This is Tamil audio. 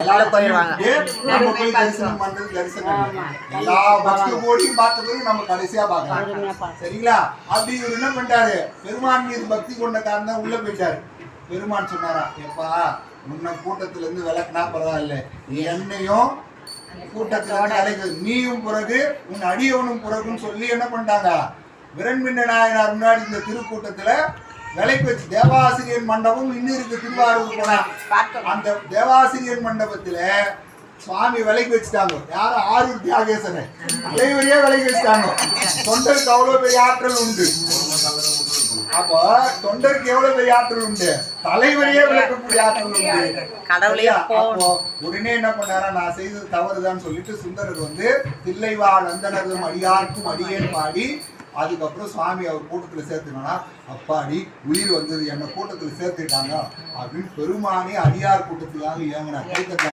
எல்லாரும் போயிடுவாங்க. நம்ம போய் தரிசனம் பண்றது தரிசனம் எல்லா பக்தி கோடியும் பார்த்த பிறகு நம்ம கடைசியா பார்க்கலாம். சரிங்களா? அப்படி இவர் என்ன பண்ணிட்டாரு, பெருமான் மீது பக்தி கொண்ட காரணம் உள்ள போயிட்டாரு. பெருமான் சொன்னாரா, எப்பா முன்ன கூட்டத்துல இருந்து விளக்குனா பரவாயில்ல, என்னையும் கூட்டத்துல அழைக்க நீயும் பிறகு உன் அடியவனும் பிறகுன்னு சொல்லி என்ன பண்ணிட்டாங்க, விரண்மின்ன நாயனார் முன்னாடி இந்த திருக்கூட்டத்துல விலைக்கு வச்சு தேவாசிரியர் மண்டபம் இன்னும் இருக்கு. திருவாரூர் போனா அந்த தேவாசிரியர் மண்டபத்துல சுவாமி விலைக்கு வச்சுட்டாங்க. யாரும் ஆரூர் தியாகேசனை தலைவரையே விலைக்கு வச்சுட்டாங்க. தொண்டருக்கு அவ்வளவு பெரிய ஆற்றல் உண்டு. அப்போ தொண்டருக்கு எவ்வளவு பெரிய ஆற்றல் உண்டு, தலைவரையே விளக்கக்கூடிய ஆற்றல் உண்டு. அப்போ உடனே என்ன பண்ணாரா, நான் செய்தது தவறுதான் சொல்லிட்டு சுந்தரர் வந்து தில்லைவாழ் அந்தனரும் அடியார்க்கும் அடியேன் பாடி அதுக்கப்புறம் சுவாமி அவர் கூட்டத்தில் சேர்த்துக்கணும்னா, அப்பாடி உயிர் வந்தது, என்ன கூட்டத்தில் சேர்த்துட்டாங்க அப்படின்னு பெருமானே அடியார் கூட்டத்துக்காக இயங்கினார்.